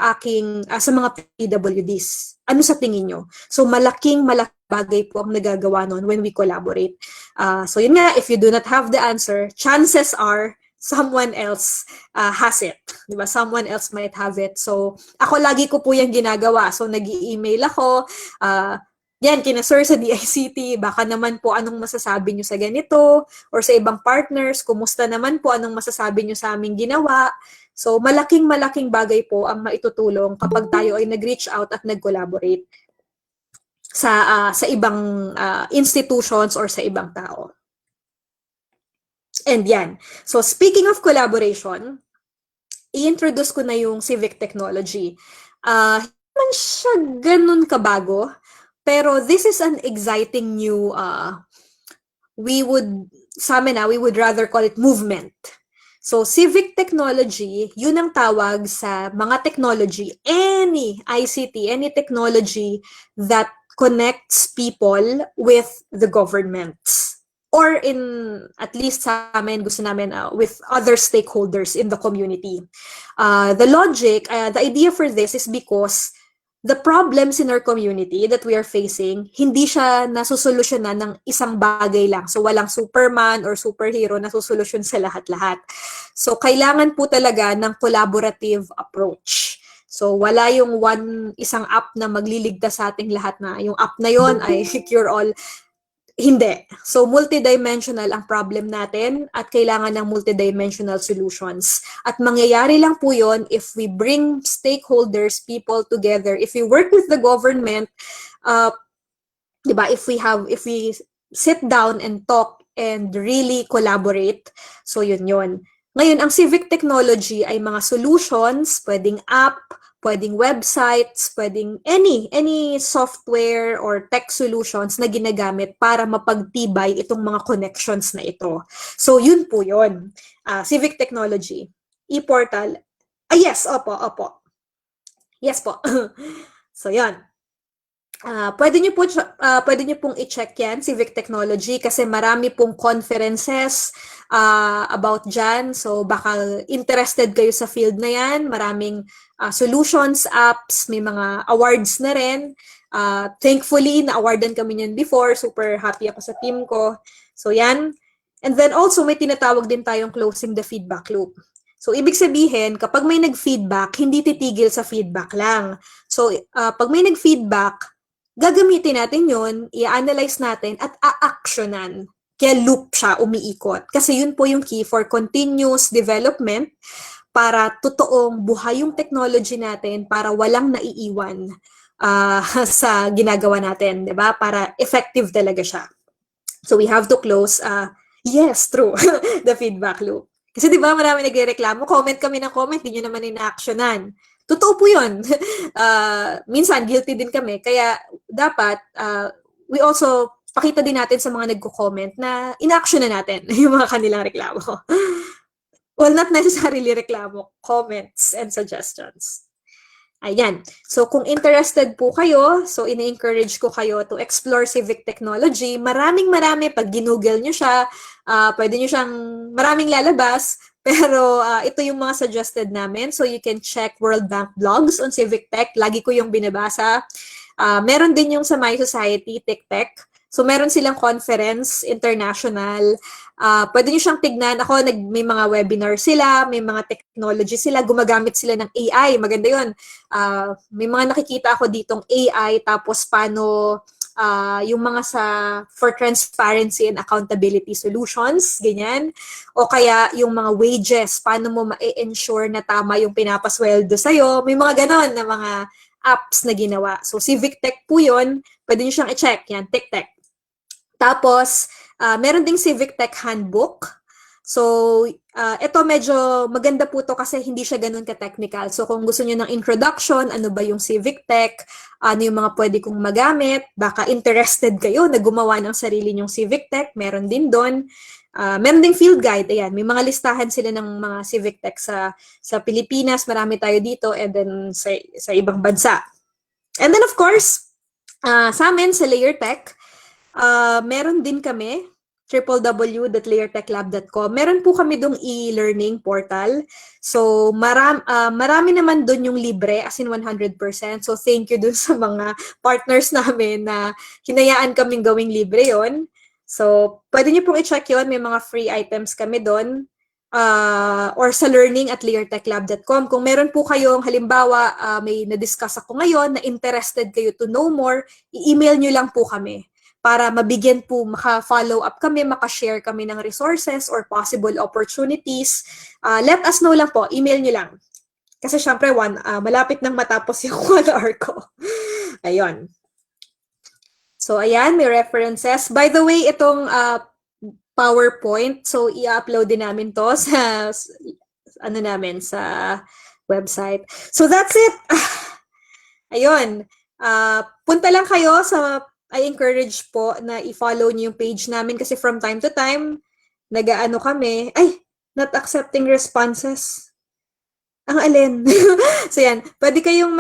sa mga PWDs? Ano sa tingin nyo? So malaking bagay po ang nagagawa nun when we collaborate. So yun nga, if you do not have the answer, chances are someone else has it. Diba? Someone else might have it. So, ako lagi ko po yung ginagawa. So, nag-i-email ako. Yan, kina sir sa DICT, baka naman po anong masasabi nyo sa ganito, or sa ibang partners, kumusta naman po anong masasabi nyo sa aming ginawa. So, malaking bagay po ang maitutulong kapag tayo ay nag-reach out at nag-collaborate sa ibang institutions or sa ibang tao. And yan. So, speaking of collaboration, i-introduce ko na yung Civic technology. Hindi man siya ganun kabago, pero this is an exciting new, we would rather call it movement. So, Civic technology, yun ang tawag sa mga technology, any ICT, any technology that connects people with the governments. Or at least sa amin, gusto namin with other stakeholders in the community. The logic, the idea for this is because the problems in our community that we are facing, hindi siya nasusolusyonan ng isang bagay lang. So walang Superman or superhero na susolusyon sa lahat-lahat. So kailangan po talaga ng collaborative approach. So wala yung isang app na magliligtas sa ating lahat na yung app na yon ay cure all. Hindi. So, multidimensional ang problem natin at kailangan ng multidimensional solutions. At mangyayari lang po yun if we bring stakeholders, people together, if we work with the government, diba, if we sit down and talk and really collaborate, so yun. Ngayon, ang civic technology ay mga solutions, pwedeng app, pwedeng websites, pwedeng any software or tech solutions na ginagamit para mapagtibay itong mga connections na ito. So, yun po yun. Civic technology. E-portal. Yes, opo. Yes po. So, yan. Pwede nyo pong i-check yan, Civic Technology, kasi marami pong conferences about dyan. So, baka interested kayo sa field na yan. Maraming solutions, apps, may mga awards na rin. Thankfully, na-awardan kami niyan before. Super happy ako sa team ko. So, yan. And then also, may tinatawag din tayong closing the feedback loop. So, ibig sabihin, kapag may nag-feedback, hindi titigil sa feedback lang. So, pag may nag-feedback, gagamitin natin yun, i-analyze natin, at a-actionan. Kaya loop siya, umiikot. Kasi yun po yung key for continuous development para totoong buhay yung technology natin para walang naiiwan sa ginagawa natin, di ba? Para effective talaga siya. So we have to close, yes, true, the feedback loop. Kasi di ba marami nagre-reklamo, comment kami ng comment, hindi nyo naman ina-actionan. Totoo po yun. Minsan, guilty din kami. Kaya, dapat, we also, pakita din natin sa mga nagko-comment na in-action na natin yung mga kanilang reklamo. Well, not necessarily reklamo, comments and suggestions. Ayan. So, kung interested po kayo, so ina-encourage ko kayo to explore civic technology. Marami. Pag ginugel nyo siya, pwede nyo siyang, maraming lalabas. Pero ito yung mga suggested namin. So you can check World Bank blogs on civic tech. Lagi ko yung binabasa. Meron din yung sa My Society, TikTok. So meron silang conference, international. Pwede nyo siyang tignan. Ako, may mga webinar sila, may mga technology sila, gumagamit sila ng AI. Maganda yun. May mga nakikita ako ditong AI, tapos paano yung mga for transparency and accountability solutions, ganyan. O kaya yung mga wages, paano mo ma-ensure na tama yung pinapasweldo sa'yo. May mga ganon na mga apps na ginawa. So, Civic Tech po yun. Pwede nyo siyang i-check. Yan, TikTok. Tapos, meron ding Civic Tech Handbook. So, ito medyo maganda po to kasi hindi siya ganun ka-technical. So, kung gusto niyo ng introduction, ano ba yung Civic Tech, ano yung mga pwede kong magamit, baka interested kayo na gumawa ng sarili nyong Civic Tech, meron din doon. Meron ding field guide, ayan, may mga listahan sila ng mga Civic Tech sa Pilipinas, marami tayo dito, and then sa ibang bansa. And then of course, sa amin, sa Layertech, meron din kami, www.layertechlab.com. Meron po kami dong e-learning portal. So, marami naman doon yung libre, as in 100%. So, thank you dun sa mga partners namin na hinayaan kaming gawing libre yon. So, pwede niyo pong i-check yon. May mga free items kami doon. Or sa learning@layertechlab.com. Kung meron po kayong, halimbawa, may na-discuss ako ngayon na interested kayo to know more, i-email nyo lang po kami para mabigyan po, maka-follow up kami, maka-share kami ng resources or possible opportunities. Let us know lang po, email nyo lang. Kasi syempre, malapit nang matapos yung 1 hour ko. Ayun. So, ayan, may references. By the way, itong PowerPoint, so i-upload din namin to sa sa website. So, that's it. Ayun. Punta lang kayo sa I encourage po na i-follow niyo yung page namin kasi from time to time, nag-aano kami, not accepting responses. Ang alin. So yan, pwede kayong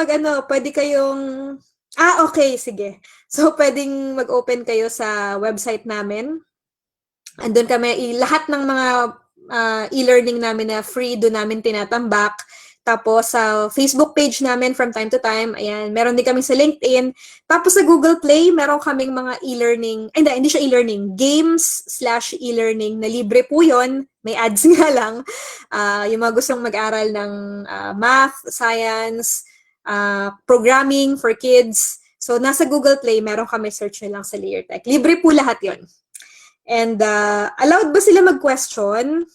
okay, sige. So pwedeng mag-open kayo sa website namin. Andun kami, lahat ng mga e-learning namin na free, doon namin tinatambak. Tapos sa Facebook page namin from time to time, ayan, meron din kami sa LinkedIn. Tapos sa Google Play, meron kaming mga e-learning, hindi siya e-learning, games/e-learning na libre po yun. May ads nga lang. Yung mga gustong mag-aral ng math, science, programming for kids. So nasa Google Play, meron kami, search nyo lang sa Layertech. Libre po lahat yun. And allowed ba sila mag-question?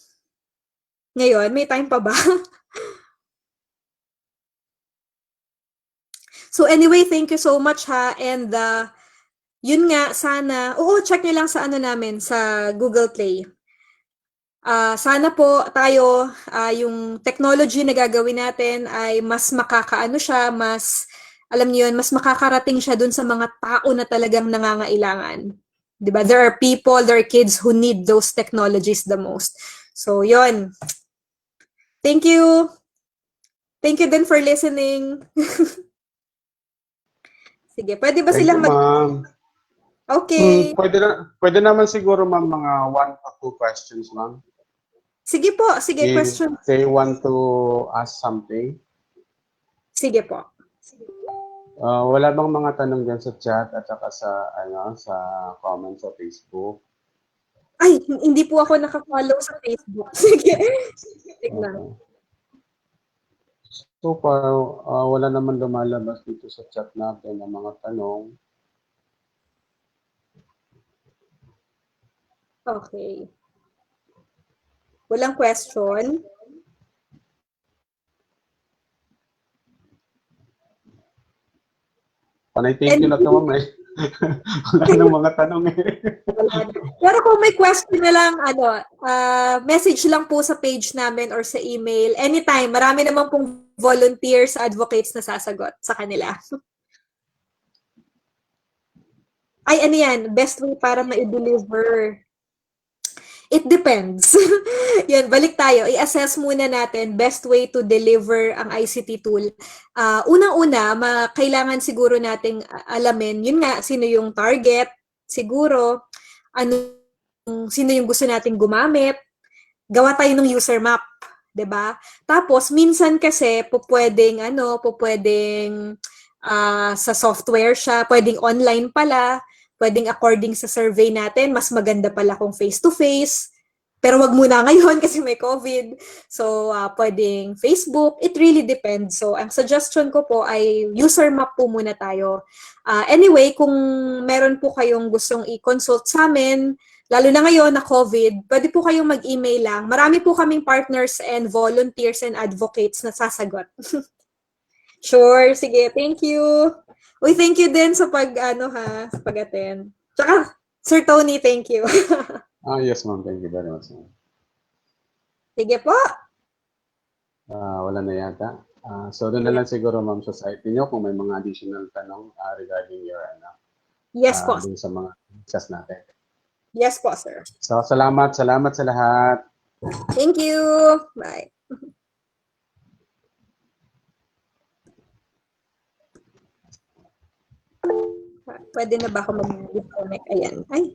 Ngayon, may time pa ba? So anyway, thank you so much ha. And yun nga, sana, check nyo lang sa namin, sa Google Play. Sana po tayo, yung technology na gagawin natin ay mas makakaano siya, alam niyo yun, mas makakarating siya dun sa mga tao na talagang nangangailangan. Diba? There are kids who need those technologies the most. So yun. Thank you. Thank you din for listening. Sige, pwede ba silang ma'am. Okay. Pwede naman siguro, ma'am, mga 1 or 2 questions, ma'am. Sige po, sige, question. They want to ask something. Sige po. Wala bang mga tanong dyan sa chat at saka sa comment sa Facebook? Ay, hindi po ako naka-follow sa Facebook. Sige. Tignan. So far, wala naman lumalabas dito sa chat natin ng mga tanong. Okay. Walang question. Panay thank you na ito, ma'am. Wala nang mga tanong Pero kung may question na lang, message lang po sa page namin or sa email. Anytime. Marami naman pong volunteers, advocates na sasagot sa kanila. Ay, ano yan? Best way para ma-deliver. It depends. Yan, balik tayo. I-assess muna natin best way to deliver ang ICT tool. Unang-una, kailangan siguro nating alamin, yun nga, sino yung target, siguro, sino yung gusto nating gumamit, gawa tayo ng user map, 'di ba? Tapos minsan kasi pwedeng sa software siya, pwedeng online pala, pwedeng according sa survey natin, mas maganda pala kung face-to-face. Pero wag muna ngayon kasi may COVID. So, pwedeng Facebook. It really depends. So, ang suggestion ko po ay user map po muna tayo. Anyway, kung meron po kayong gustong i-consult sa amin, lalo na ngayon na COVID, pwede po kayong mag-email lang. Marami po kaming partners and volunteers and advocates na sasagot. Sure, sige, thank you. Uy, thank you din sa pag-attend. Tsaka, Sir Tony, thank you. Yes, ma'am. Thank you very much, ma'am. Sige po. Wala na yata. So doon na lang siguro ma'am sa site niyo kung may mga additional tanong regarding your Yes po. dun sa mga discuss natin. Yes po, sir. So salamat sa lahat. Thank you. Bye. Pwede na ba ako mag-disconnect? Ayan. Ay.